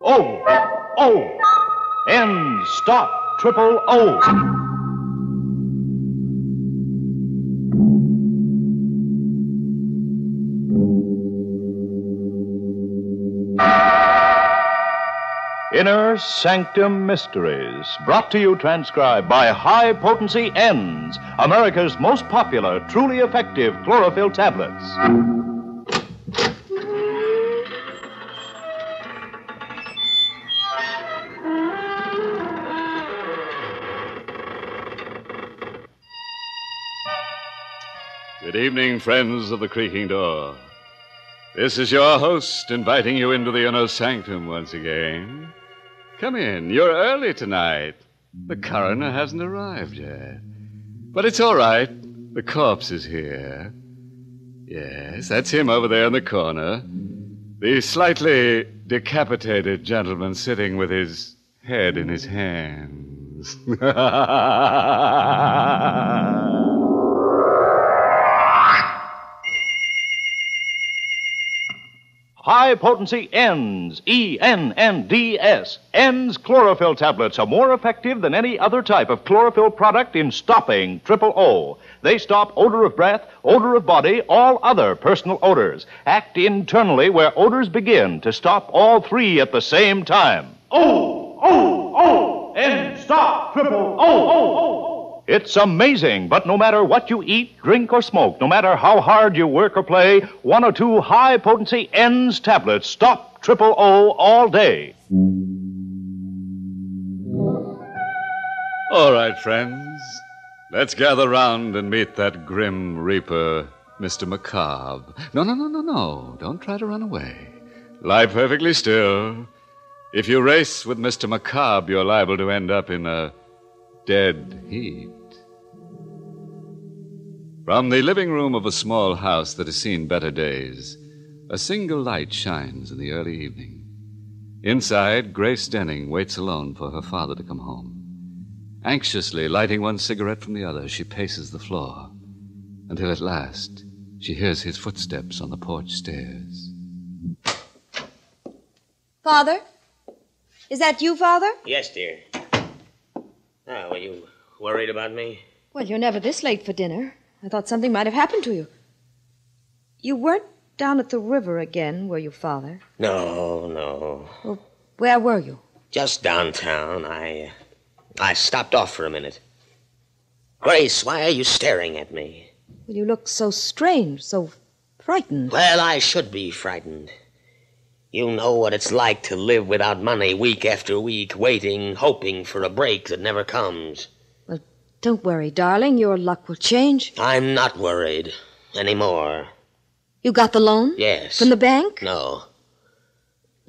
O. O. End. Stop. Triple O. Inner Sanctum Mysteries, brought to you transcribed by High Potency Ends, America's most popular, truly effective chlorophyll tablets. Good evening, friends of the creaking door. This is your host inviting you into the inner sanctum once again. Come in. You're early tonight. The coroner hasn't arrived yet. But it's all right. The corpse is here. Yes, that's him over there in the corner. The slightly decapitated gentleman sitting with his head in his hands. High Potency Ends, E-N-N-D-S. Ends chlorophyll tablets are more effective than any other type of chlorophyll product in stopping triple O. They stop odor of breath, odor of body, all other personal odors. Act internally where odors begin to stop all three at the same time. O, O, O. End. Stop. Triple O, O, O. It's amazing, but no matter what you eat, drink, or smoke, no matter how hard you work or play, 1 or 2 high-potency Ends tablets stop triple O all day. All right, friends. Let's gather round and meet that grim reaper, Mr. Macabre. No. Don't try to run away. Lie perfectly still. If you race with Mr. Macabre, you're liable to end up in a dead heat. From the living room of a small house that has seen better days, a single light shines in the early evening. Inside, Grace Denning waits alone for her father to come home. Anxiously lighting one cigarette from the other, she paces the floor until at last she hears his footsteps on the porch stairs. Father? Is that you, Father? Yes, dear. Oh, were you worried about me? Well, you're never this late for dinner. I thought something might have happened to you. You weren't down at the river again, were you, Father? No. Well, where were you? Just downtown. I stopped off for a minute. Grace, why are you staring at me? Well, you look so strange, so frightened. Well, I should be frightened. You know what it's like to live without money week after week, waiting, hoping for a break that never comes. Well, don't worry, darling. Your luck will change. I'm not worried anymore. You got the loan? Yes. From the bank? No.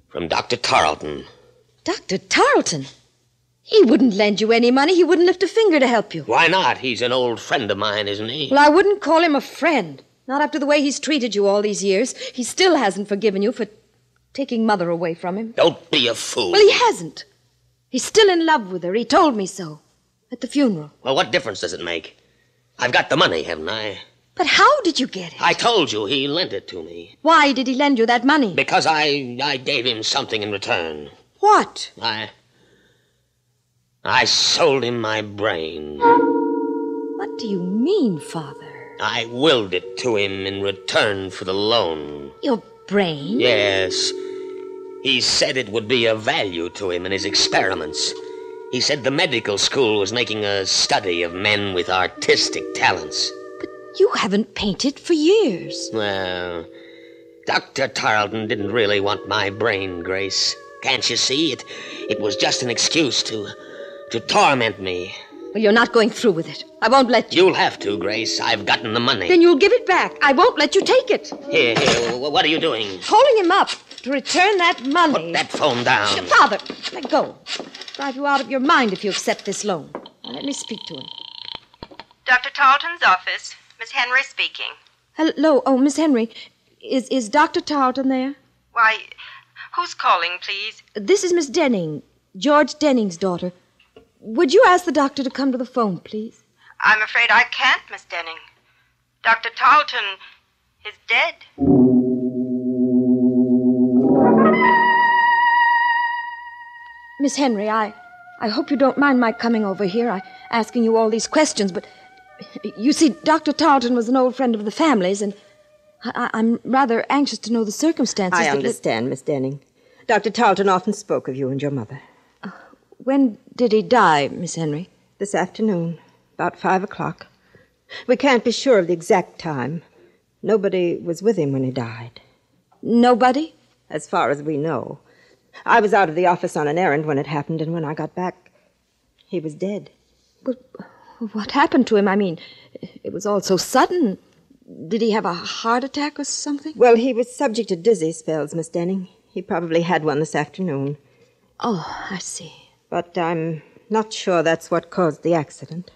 From Dr. Tarleton. Dr. Tarleton? He wouldn't lend you any money. He wouldn't lift a finger to help you. Why not? He's an old friend of mine, isn't he? Well, I wouldn't call him a friend. Not after the way he's treated you all these years. He still hasn't forgiven you for taking Mother away from him. Don't be a fool. Well, he hasn't. He's still in love with her. He told me so. At the funeral. Well, what difference does it make? I've got the money, haven't I? But how did you get it? I told you he lent it to me. Why did he lend you that money? Because I gave him something in return. What? I sold him my brain. What do you mean, Father? I willed it to him in return for the loan. Your brain? Yes. He said it would be of value to him in his experiments. He said the medical school was making a study of men with artistic talents. But you haven't painted for years. Well, Dr. Tarleton didn't really want my brain, Grace. Can't you see? It was just an excuse to torment me. Well, you're not going through with it. I won't let you. You'll have to, Grace. I've gotten the money. Then you'll give it back. I won't let you take it. Here, what are you doing? Holding him up to return that money. Put that phone down. Father, let go. Drive you out of your mind if you accept this loan. Now, let me speak to him. Dr. Tarleton's office. Miss Henry speaking. Hello. Oh, Miss Henry. Is Dr. Tarleton there? Why, who's calling, please? This is Miss Denning, George Denning's daughter. Would you ask the doctor to come to the phone, please? I'm afraid I can't, Miss Denning. Dr. Tarleton is dead. Miss Henry, I hope you don't mind my coming over here, asking you all these questions, but you see, Dr. Tarleton was an old friend of the family's, and I'm rather anxious to know the circumstances. I understand, Miss Denning. Dr. Tarleton often spoke of you and your mother. When did he die, Miss Henry? This afternoon, about 5 o'clock. We can't be sure of the exact time. Nobody was with him when he died. Nobody? As far as we know. I was out of the office on an errand when it happened, and when I got back, he was dead. But what happened to him? I mean, it was all so sudden. Did he have a heart attack or something? Well, he was subject to dizzy spells, Miss Denning. He probably had one this afternoon. Oh, I see. But I'm not sure that's what caused the accident.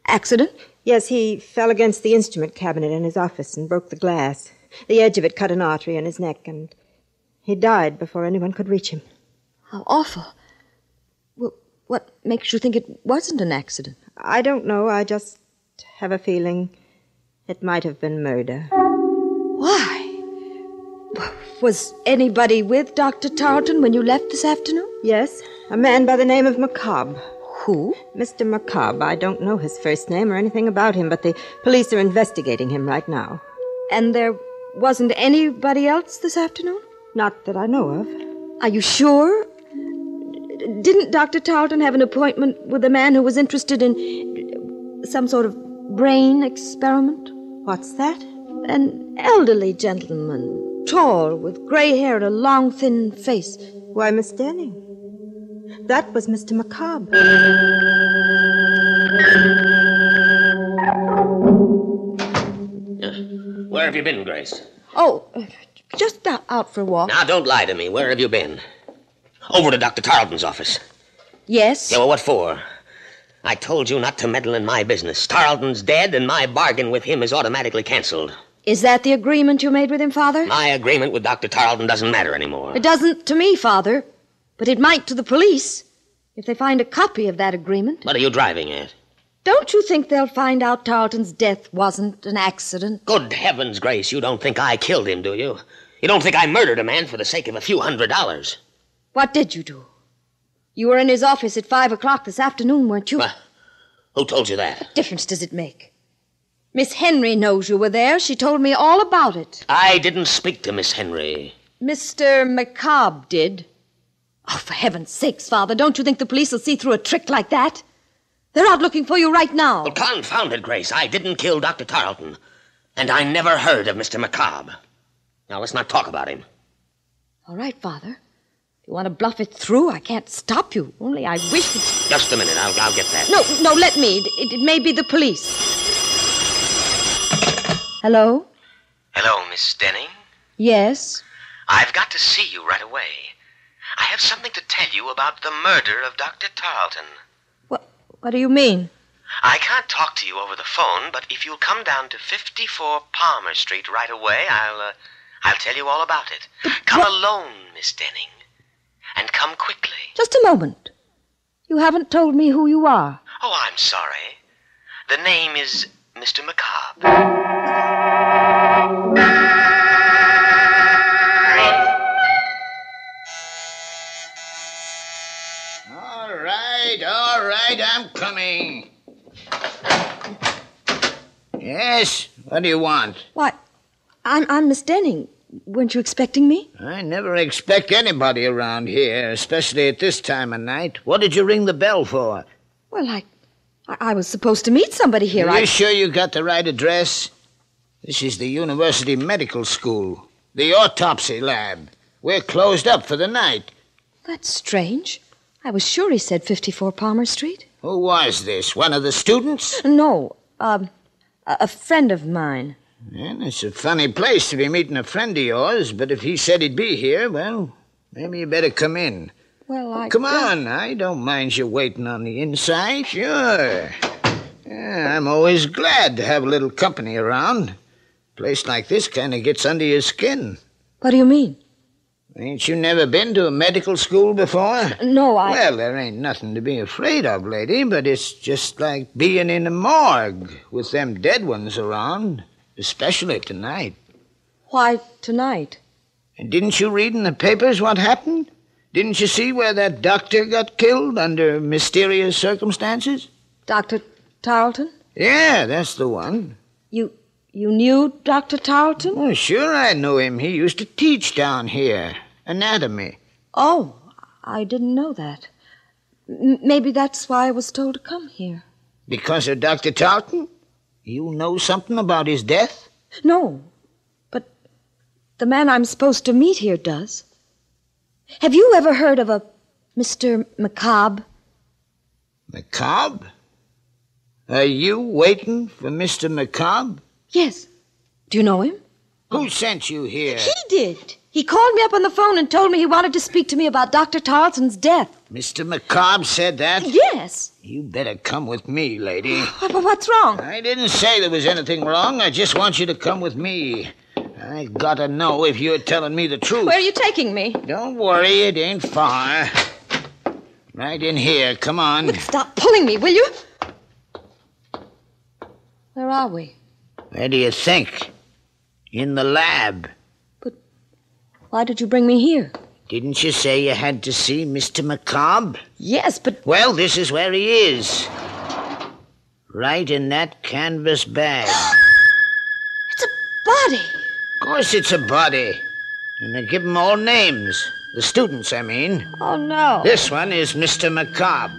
Accident? Yes, he fell against the instrument cabinet in his office and broke the glass. The edge of it cut an artery in his neck, and he died before anyone could reach him. How awful. Well, what makes you think it wasn't an accident? I don't know. I just have a feeling it might have been murder. Why? Was anybody with Dr. Tarleton when you left this afternoon? Yes, a man by the name of McCobb. Who? Mr. McCobb. I don't know his first name or anything about him, but the police are investigating him right now. And there wasn't anybody else this afternoon? Not that I know of. Are you sure? Didn't Dr. Tarleton have an appointment with a man who was interested in some sort of brain experiment? What's that? An elderly gentleman, tall, with gray hair and a long, thin face. Why, Miss Denning, that was Mr. McCobb. Where have you been, Grace? Oh, just out for a walk. Now, don't lie to me. Where have you been? Over to Dr. Tarleton's office. Yes? Yeah, well, what for? I told you not to meddle in my business. Tarleton's dead, and my bargain with him is automatically canceled. Is that the agreement you made with him, Father? My agreement with Dr. Tarleton doesn't matter anymore. It doesn't to me, Father. But it might to the police, if they find a copy of that agreement. What are you driving at? Don't you think they'll find out Tarleton's death wasn't an accident? Good heavens, Grace, you don't think I killed him, do you? You don't think I murdered a man for the sake of a few $100s? What did you do? You were in his office at 5 o'clock this afternoon, weren't you? Who told you that? What difference does it make? Miss Henry knows you were there. She told me all about it. I didn't speak to Miss Henry. Mr. McCobb did. Oh, for heaven's sakes, Father, don't you think the police will see through a trick like that? They're out looking for you right now. Well, confound it, Grace. I didn't kill Dr. Tarleton. And I never heard of Mr. McCobb. Now, let's not talk about him. All right, Father. If you want to bluff it through, I can't stop you. Only I wish that... Just a minute. I'll get that. No, let me. It may be the police. Hello? Hello, Miss Denning. Yes? I've got to see you right away. I have something to tell you about the murder of Dr. Tarleton. What do you mean? I can't talk to you over the phone, but if you'll come down to 54 Palmer Street right away, I'll tell you all about it. Come alone, Miss Denning. And come quickly. Just a moment. You haven't told me who you are. Oh, I'm sorry. The name is Mr. McCobb. All right, I'm coming. Yes, what do you want? Why, I'm Miss Denning. Weren't you expecting me? I never expect anybody around here, especially at this time of night. What did you ring the bell for? Well, I was supposed to meet somebody here. Are you sure you got the right address? This is the University Medical School, the autopsy lab. We're closed up for the night. That's strange. I was sure he said 54 Palmer Street. Who was this? One of the students? No, a friend of mine. Well, it's a funny place to be meeting a friend of yours, but if he said he'd be here, well, maybe you better come in. Well, Come on, I don't mind you waiting on the inside. Sure. Yeah, I'm always glad to have a little company around. A place like this kind of gets under your skin. What do you mean? Ain't you never been to a medical school before? No, Well, there ain't nothing to be afraid of, lady, but it's just like being in a morgue with them dead ones around, especially tonight. Why tonight? And didn't you read in the papers what happened? Didn't you see where that doctor got killed under mysterious circumstances? Dr. Tarleton? Yeah, that's the one. You knew Dr. Tarleton? Oh, sure I knew him. He used to teach down here. Anatomy. Oh, I didn't know that. Maybe that's why I was told to come here. Because of Dr. Tarleton? You know something about his death? No, but the man I'm supposed to meet here does. Have you ever heard of a Mr. McCobb? McCobb? Are you waiting for Mr. McCobb? Yes. Do you know him? Who sent you here? He did. He called me up on the phone and told me he wanted to speak to me about Dr. Tarleton's death. Mr. McCobb said that? Yes. You better come with me, lady. What's wrong? I didn't say there was anything wrong. I just want you to come with me. I gotta know if you're telling me the truth. Where are you taking me? Don't worry, it ain't far. Right in here, come on. Look, stop pulling me, will you? Where are we? Where do you think? In the lab. But why did you bring me here? Didn't you say you had to see Mr. McCobb? Yes, but... Well, this is where he is. Right in that canvas bag. It's a body. Of course it's a body. And they give them all names. The students, I mean. Oh, no. This one is Mr. McCobb.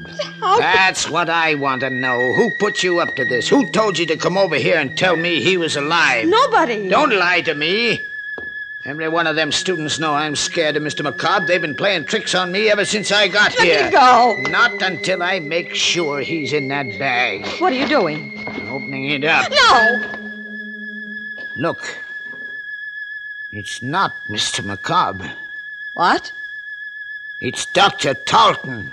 That's what I want to know. Who put you up to this? Who told you to come over here and tell me he was alive? Nobody. Don't lie to me. Every one of them students know I'm scared of Mr. McCobb. They've been playing tricks on me ever since I got here. Let me go. Not until I make sure he's in that bag. What are you doing? I'm opening it up. No. Look. It's not Mr. McCobb. What? It's Dr. Tarleton.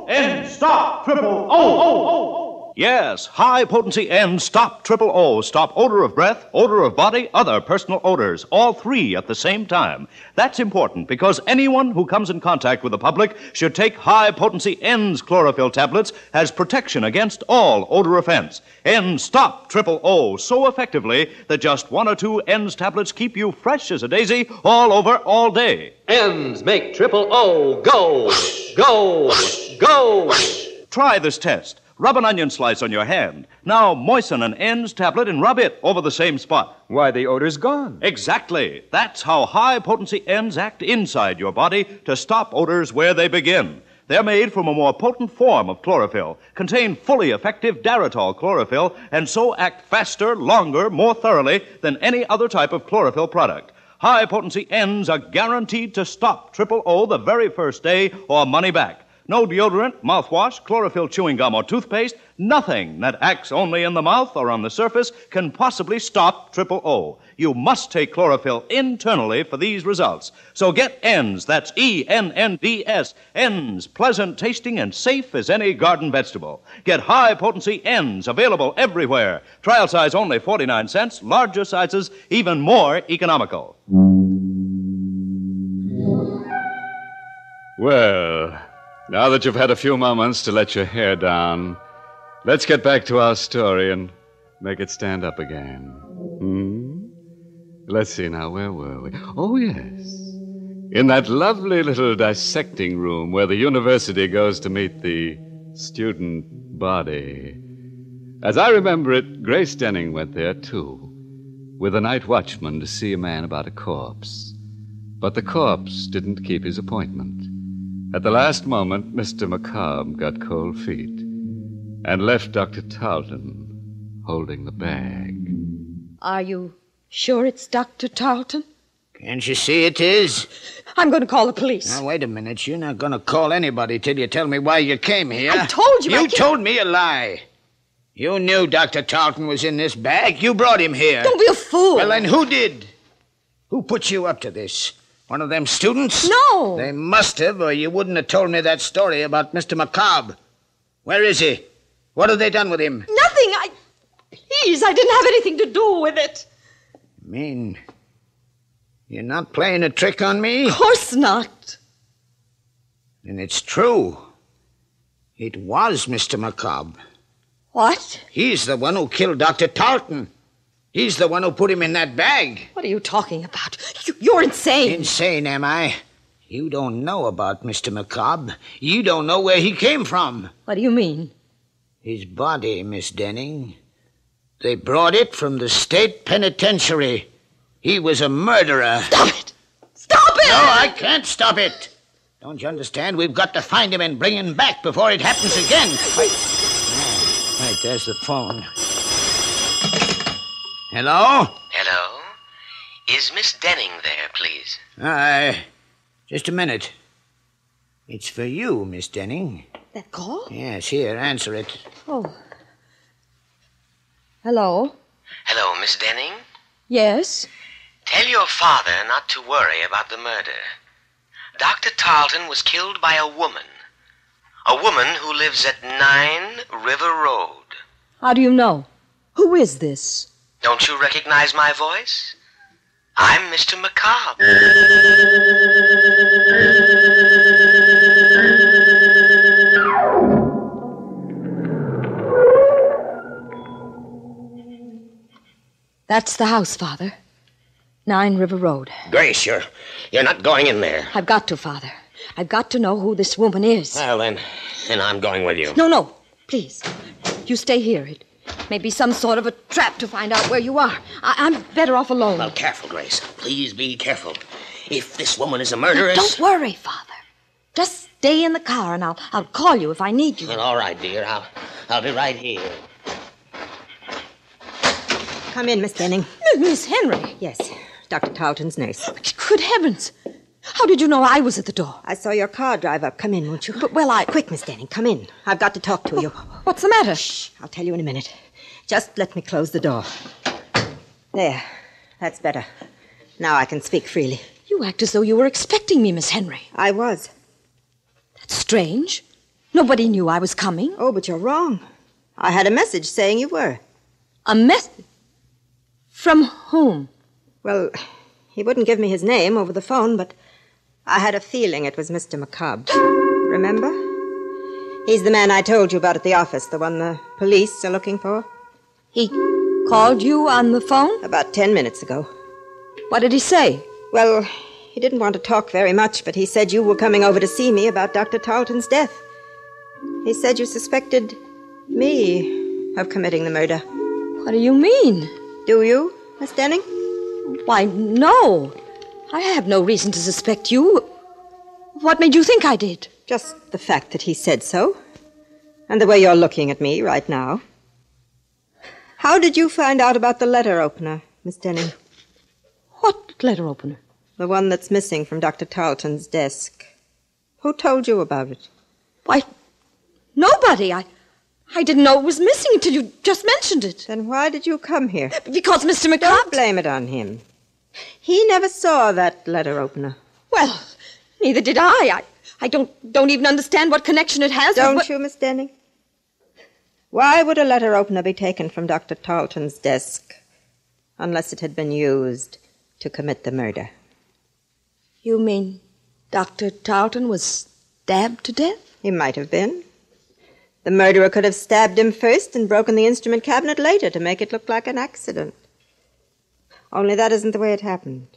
And stop triple O. Yes, high potency and stop triple O. Stop odor of breath, odor of body, other personal odors. All three at the same time. That's important because anyone who comes in contact with the public should take high potency N's chlorophyll tablets as protection against all odor offense. N stop triple O so effectively that just one or two N's tablets keep you fresh as a daisy all over all day. N's make triple O go, go, go. Try this test. Rub an onion slice on your hand. Now moisten an N's tablet and rub it over the same spot. Why, the odor's gone. Exactly. That's how high-potency N's act inside your body to stop odors where they begin. They're made from a more potent form of chlorophyll, contain fully effective Daratol chlorophyll, and so act faster, longer, more thoroughly than any other type of chlorophyll product. High-potency N's are guaranteed to stop triple O the very first day or money back. No deodorant, mouthwash, chlorophyll chewing gum, or toothpaste, nothing that acts only in the mouth or on the surface can possibly stop triple O. You must take chlorophyll internally for these results. So get N's, that's E-N-N-D-S, N's, pleasant tasting and safe as any garden vegetable. Get high-potency N's, available everywhere. Trial size only 49 cents, larger sizes even more economical. Well, now that you've had a few moments to let your hair down, let's get back to our story and make it stand up again. Let's see now, where were we? Oh, yes. In that lovely little dissecting room where the university goes to meet the student body. As I remember it, Grace Denning went there, too, with a night watchman to see a man about a corpse. But the corpse didn't keep his appointment. At the last moment, Mr. McCobb got cold feet and left Dr. Tarleton holding the bag. Are you sure it's Dr. Tarleton? Can't you see it is? I'm going to call the police. Now, wait a minute. You're not going to call anybody till you tell me why you came here. I told you. You told me a lie. You knew Dr. Tarleton was in this bag. You brought him here. Don't be a fool. Well, then who did? Who put you up to this? One of them students? No. They must have, or you wouldn't have told me that story about Mr. McCobb. Where is he? What have they done with him? Nothing. Please, I didn't have anything to do with it. You mean you're not playing a trick on me? Of course not. And it's true. It was Mr. McCobb. What? He's the one who killed Dr. Tarleton. He's the one who put him in that bag. What are you talking about? You're insane. Insane, am I? You don't know about Mr. McCobb. You don't know where he came from. What do you mean? His body, Miss Denning. They brought it from the state penitentiary. He was a murderer. Stop it! Stop it! No, I can't stop it. Don't you understand? We've got to find him and bring him back before it happens again. Right, there's the phone. Hello? Hello? Is Miss Denning there, please? Just a minute. It's for you, Miss Denning. That call? Yes, here, answer it. Oh. Hello? Hello, Miss Denning? Yes? Tell your father not to worry about the murder. Dr. Tarleton was killed by a woman. A woman who lives at 9 River Road. How do you know? Who is this? Don't you recognize my voice? I'm Mr. McCobb. That's the house, Father. 9 River Road. Grace, you're not going in there. I've got to, Father. I've got to know who this woman is. Well, then I'm going with you. No. Please. You stay here. It may be some sort of a trap to find out where you are. I'm better off alone. Well, careful, Grace. Please be careful. If this woman is a murderess... Don't worry, Father. Just stay in the car, and I'll call you if I need you. Well, all right, dear. I'll be right here. Come in, Miss Denning. Miss Henry. Yes, Dr. Tarleton's nurse. Good heavens. How did you know I was at the door? I saw your car drive up. Come in, won't you? But, well, Quick, Miss Denning, come in. I've got to talk to you. What's the matter? Shh, I'll tell you in a minute. Just let me close the door. There. That's better. Now I can speak freely. You act as though you were expecting me, Miss Henry. I was. That's strange. Nobody knew I was coming. Oh, but you're wrong. I had a message saying you were. A message? From whom? Well, he wouldn't give me his name over the phone, but I had a feeling it was Mr. McCobb. Remember? He's the man I told you about at the office, the one the police are looking for. He called you on the phone? About 10 minutes ago. What did he say? Well, he didn't want to talk very much, but he said you were coming over to see me about Dr. Tarleton's death. He said you suspected me of committing the murder. What do you mean? Do you, Miss Denning? Why, no. I have no reason to suspect you. What made you think I did? Just the fact that he said so. And the way you're looking at me right now. How did you find out about the letter opener, Miss Denning? What letter opener? The one that's missing from Dr. Tarleton's desk. Who told you about it? Why, nobody. I didn't know it was missing until you just mentioned it. Then why did you come here? Because Mr. McCobb... Don't blame it on him. He never saw that letter opener. Well, neither did I. I don't even understand what connection it has. Don't you, Miss Denning? Why would a letter opener be taken from Dr. Tarleton's desk unless it had been used to commit the murder? You mean Dr. Tarleton was stabbed to death? He might have been. The murderer could have stabbed him first and broken the instrument cabinet later to make it look like an accident. Only that isn't the way it happened.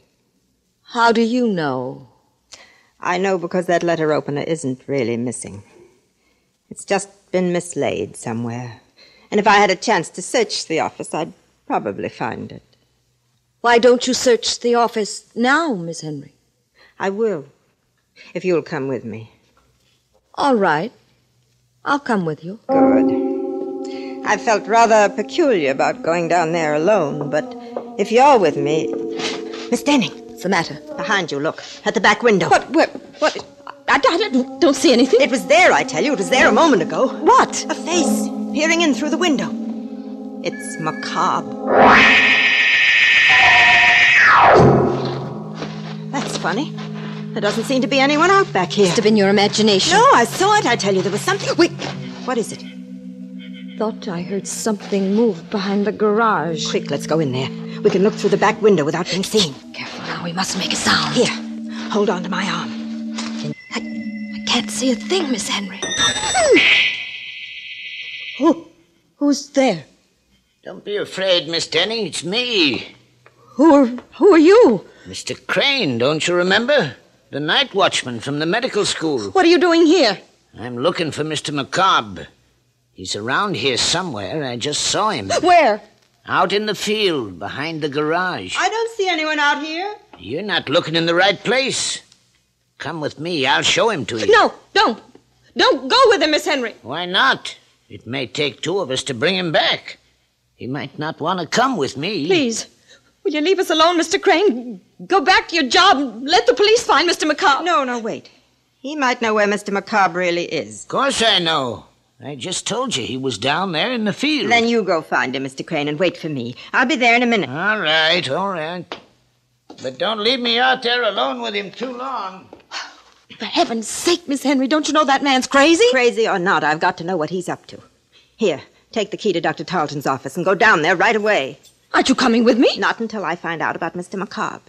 How do you know? I know because that letter opener isn't really missing. It's just been mislaid somewhere. And if I had a chance to search the office, I'd probably find it. Why don't you search the office now, Miss Henry? I will, if you'll come with me. All right. I'll come with you. Good. I felt rather peculiar about going down there alone, but if you're with me... Miss Denning. What's the matter? Behind you, look. At the back window. What? I don't see anything. It was there, I tell you. It was there a moment ago. What? A face peering in through the window. It's McCobb. That's funny. There doesn't seem to be anyone out back here. Must have been your imagination. No, I saw it. I tell you, there was something... Wait, what is it? Thought I heard something move behind the garage. Quick, let's go in there. We can look through the back window without being seen. Careful now, we mustn't make a sound. Here, hold on to my arm. I can't see a thing, Miss Henry. Oh, Who's there? Don't be afraid, Miss Denning. It's me. Who are you? Mr. Crane, don't you remember? The night watchman from the medical school. What are you doing here? I'm looking for Mr. McCobb. He's around here somewhere. I just saw him. Where? Out in the field, behind the garage. I don't see anyone out here. You're not looking in the right place. Come with me. I'll show him to you. No, don't. Don't go with him, Miss Henry. Why not? It may take two of us to bring him back. He might not want to come with me. Please, will you leave us alone, Mr. Crane? Go back to your job and let the police find Mr. McCobb. No, wait. He might know where Mr. McCobb really is. Of course I know. I just told you he was down there in the field. Then you go find him, Mr. Crane, and wait for me. I'll be there in a minute. All right. But don't leave me out there alone with him too long. For heaven's sake, Miss Henry, don't you know that man's crazy? Crazy or not, I've got to know what he's up to. Here, take the key to Dr. Tarleton's office and go down there right away. Aren't you coming with me? Not until I find out about Mr. McCobb.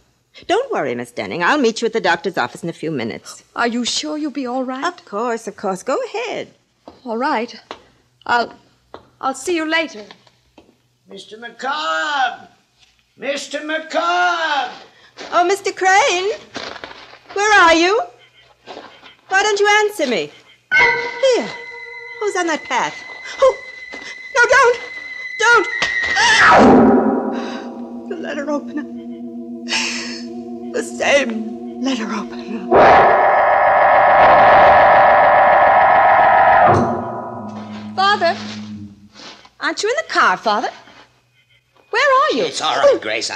Don't worry, Miss Denning. I'll meet you at the doctor's office in a few minutes. Are you sure you'll be all right? Of course. Go ahead. All right. I'll see you later. Mr. McCobb! Mr. McCobb! Oh, Mr. Crane? Where are you? Why don't you answer me? Here. Who's on that path? Oh, no, don't! The letter opener. The same letter opener. Father? Aren't you in the car, Father? Where are you? It's all right, Grace.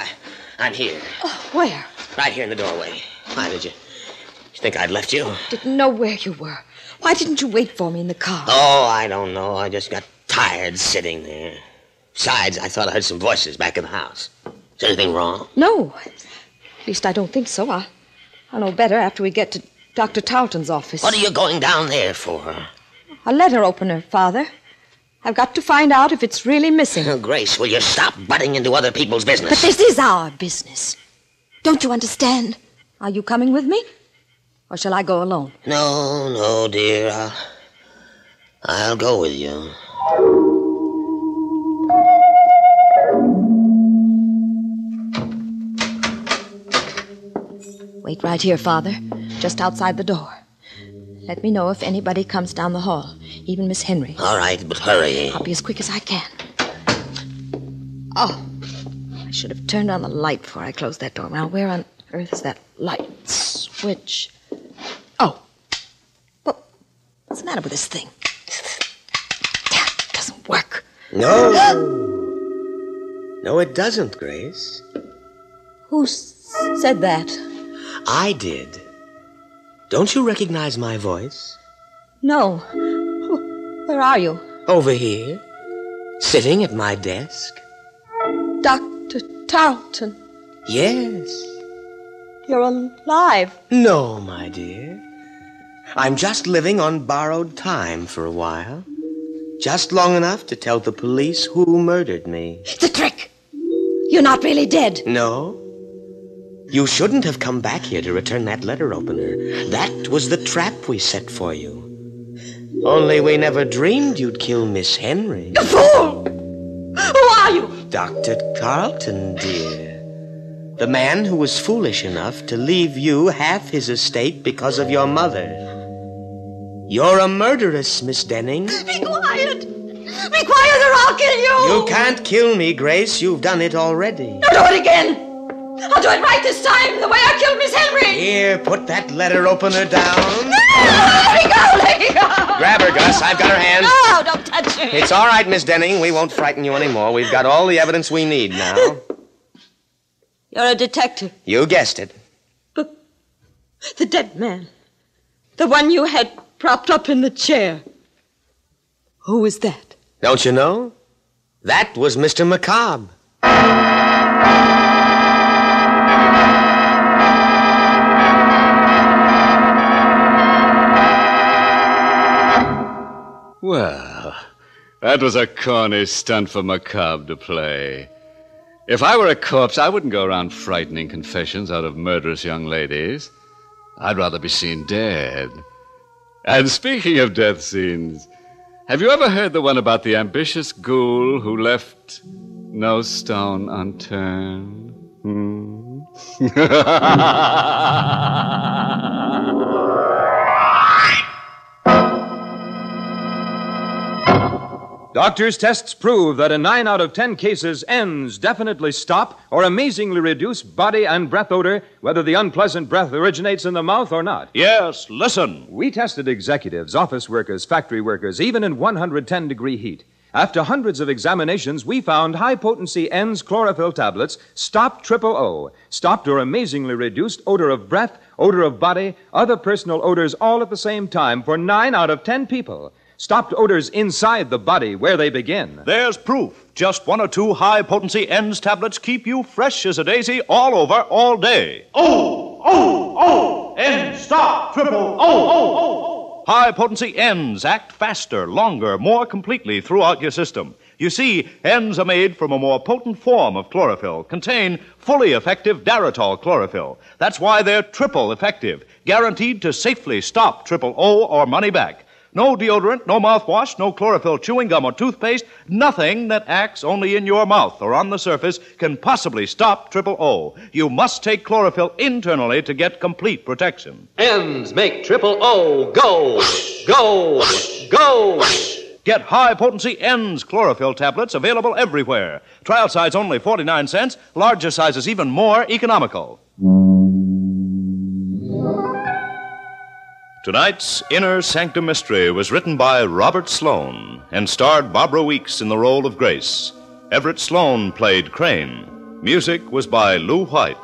I'm here. Oh, where? Right here in the doorway. Why, did you think I'd left you? Didn't know where you were. Why didn't you wait for me in the car? Oh, I don't know. I just got tired sitting there. Besides, I thought I heard some voices back in the house. Is there anything wrong? No. At least I don't think so. I'll know better after we get to Dr. Tarleton's office. What are you going down there for? A letter opener, Father. I've got to find out if it's really missing. Oh, Grace, will you stop butting into other people's business? But this is our business. Don't you understand? Are you coming with me? Or shall I go alone? No, dear. I'll go with you. Wait right here, Father. Just outside the door. Let me know if anybody comes down the hall. Even Miss Henry. All right, but hurry. I'll be as quick as I can. Oh, I should have turned on the light before I closed that door. Now, where on earth is that light switch? Oh. Well, what's the matter with this thing? It doesn't work. No, it doesn't, Grace. Who said that? I did. Don't you recognize my voice? No. Where are you? Over here, sitting at my desk. Dr. Tarleton. Yes. You're alive. No, my dear. I'm just living on borrowed time for a while. Just long enough to tell the police who murdered me. It's a trick. You're not really dead. No. You shouldn't have come back here to return that letter opener. That was the trap we set for you. Only we never dreamed you'd kill Miss Henry. You fool! Who are you? Dr. Tarleton, dear. The man who was foolish enough to leave you half his estate because of your mother. You're a murderess, Miss Denning. Be quiet! Be quiet or I'll kill you! You can't kill me, Grace. You've done it already. Now do it again! I'll do it right this time, the way I killed Miss Henry! Here, put that letter opener down. Let me go! Grab her, Gus. I've got her hand. No, don't touch her. It's all right, Miss Denning. We won't frighten you anymore. We've got all the evidence we need now. You're a detective. You guessed it. But the dead man, the one you had propped up in the chair, who was that? Don't you know? That was Mr. McCobb. Well, that was a corny stunt for McCobb to play. If I were a corpse, I wouldn't go around frightening confessions out of murderous young ladies. I'd rather be seen dead. And speaking of death scenes, Have you ever heard the one about the ambitious ghoul who left no stone unturned? Doctors' tests prove that in 9 out of 10 cases, N's definitely stop or amazingly reduce body and breath odor, whether the unpleasant breath originates in the mouth or not. Yes, listen. We tested executives, office workers, factory workers, even in 110-degree heat. After hundreds of examinations, we found high-potency N's chlorophyll tablets stopped 000, stopped or amazingly reduced odor of breath, odor of body, other personal odors all at the same time for 9 out of 10 people. Stopped odors inside the body where they begin. There's proof. Just 1 or 2 high-potency N's tablets keep you fresh as a daisy all over, all day. N, stop, 000. High-potency N's act faster, longer, more completely throughout your system. You see, N's are made from a more potent form of chlorophyll, contain fully effective Daratol chlorophyll. That's why they're triple effective, guaranteed to safely stop 000 or money back. No deodorant, no mouthwash, no chlorophyll chewing gum or toothpaste, nothing that acts only in your mouth or on the surface can possibly stop 000. You must take chlorophyll internally to get complete protection. N's make 000 go, go, go. Get high-potency N's chlorophyll tablets available everywhere. Trial size only 49 cents, larger sizes even more economical. Tonight's Inner Sanctum Mystery was written by Robert Sloane and starred Barbara Weeks in the role of Grace. Everett Sloane played Crane. Music was by Lou White.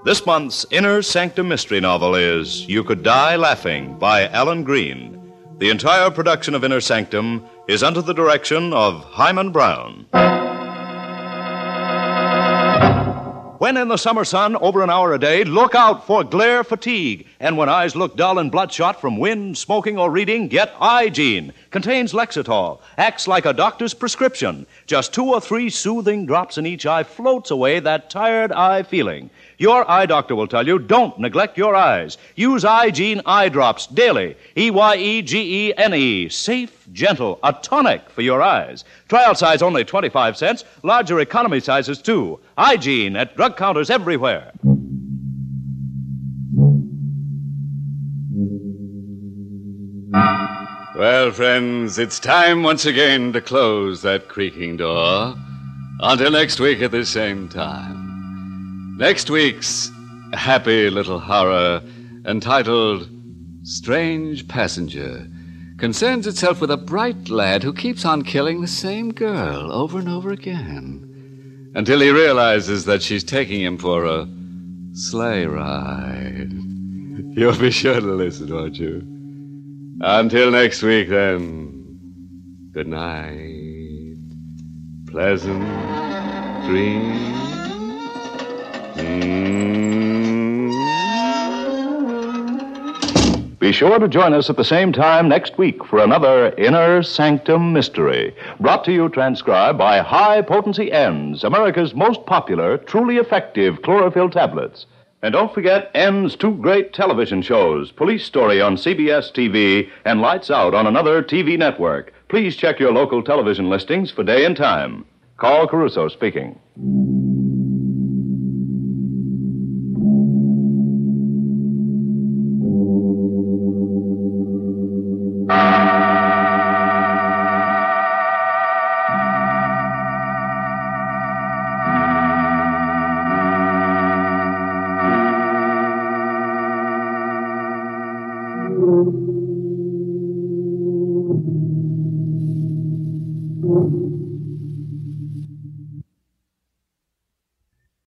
This month's Inner Sanctum Mystery novel is You Could Die Laughing by Alan Green. The entire production of Inner Sanctum is under the direction of Hyman Brown. When in the summer sun, over an hour a day, look out for glare fatigue. And when eyes look dull and bloodshot from wind, smoking, or reading, get Eye-Gene. Contains Lexitol. Acts like a doctor's prescription. Just 2 or 3 soothing drops in each eye floats away that tired eye feeling. Your eye doctor will tell you, don't neglect your eyes. Use Eye-Gene eye drops daily. Eyegene. Safe, gentle, a tonic for your eyes. Trial size only 25 cents. Larger economy sizes, too. Eye-Gene at drug counters everywhere. Well, friends, it's time once again to close that creaking door. Until next week at the same time. Next week's happy little horror, entitled Strange Passenger, concerns itself with a bright lad who keeps on killing the same girl over and over again until he realizes that she's taking him for a sleigh ride. You'll be sure to listen, won't you? Until next week, then, good night. Pleasant dreams. Be sure to join us at the same time next week for another Inner Sanctum Mystery, brought to you transcribed by High Potency N's, America's most popular, truly effective chlorophyll tablets. And don't forget N's 2 great television shows, Police Story on CBS TV and Lights Out on another TV network. Please check your local television listings for day and time. Carl Caruso speaking. Thank you.